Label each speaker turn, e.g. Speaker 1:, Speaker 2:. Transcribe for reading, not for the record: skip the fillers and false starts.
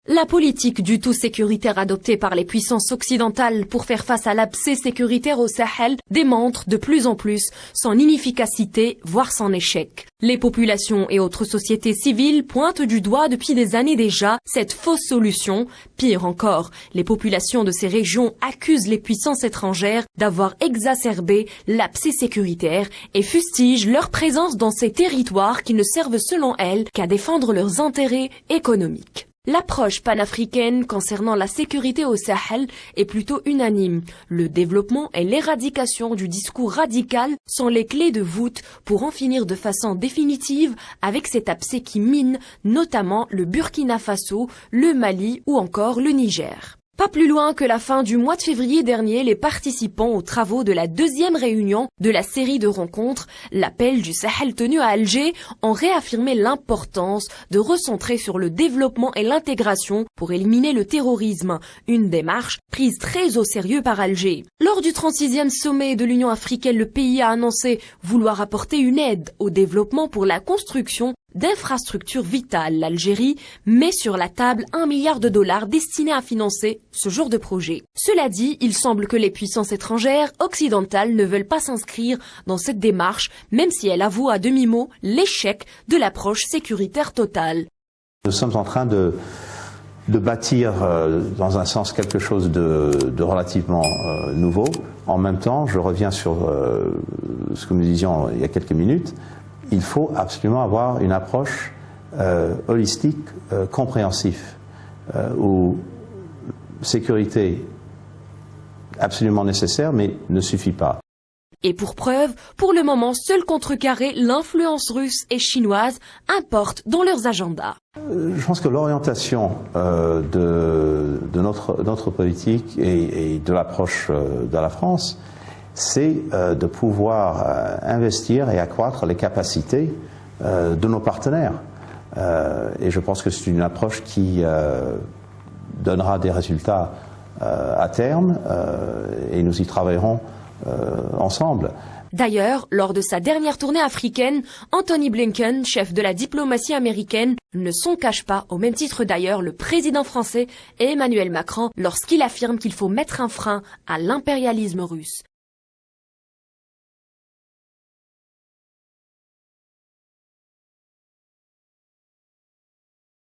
Speaker 1: La politique du tout sécuritaire adoptée par les puissances occidentales pour faire face à l'abcès sécuritaire au Sahel démontre de plus en plus son inefficacité, voire son échec. Les populations et autres sociétés civiles pointent du doigt depuis des années déjà cette fausse solution. Pire encore, les populations de ces régions accusent les puissances étrangères d'avoir exacerbé l'abcès sécuritaire et fustigent leur présence dans ces territoires qui ne servent selon elles qu'à défendre leurs intérêts économiques. L'approche panafricaine concernant la sécurité au Sahel est plutôt unanime. Le développement et l'éradication du discours radical sont les clés de voûte pour en finir de façon définitive avec cet abcès qui mine notamment le Burkina Faso, le Mali ou encore le Niger. Pas plus loin que la fin du mois de février dernier, les participants aux travaux de la deuxième réunion de la série de rencontres, l'appel du Sahel tenu à Alger, ont réaffirmé l'importance de recentrer sur le développement et l'intégration pour éliminer le terrorisme, une démarche prise très au sérieux par Alger. Lors du 36e sommet de l'Union africaine, le pays a annoncé vouloir apporter une aide au développement pour la construction d'infrastructures vitales. L'Algérie met sur la table $1 milliard destinés à financer ce genre de projet. Cela dit, il semble que les puissances étrangères occidentales ne veulent pas s'inscrire dans cette démarche, même si elles avouent à demi-mot l'échec de l'approche sécuritaire totale.
Speaker 2: Nous sommes en train de bâtir dans un sens quelque chose de relativement nouveau. En même temps, je reviens sur ce que nous disions il y a quelques minutes, il faut absolument avoir une approche holistique, compréhensive, où sécurité absolument nécessaire, mais ne suffit pas.
Speaker 1: Et pour preuve, pour le moment, seul contrecarrer l'influence russe et chinoise importe dans leurs agendas.
Speaker 2: Je pense que l'orientation de notre politique et de l'approche de la France, c'est de pouvoir investir et accroître les capacités de nos partenaires. Et je pense que c'est une approche qui donnera des résultats à terme et nous y travaillerons ensemble.
Speaker 1: D'ailleurs, lors de sa dernière tournée africaine, Anthony Blinken, chef de la diplomatie américaine, ne s'en cache pas, au même titre d'ailleurs le président français et Emmanuel Macron, lorsqu'il affirme qu'il faut mettre un frein à l'impérialisme russe.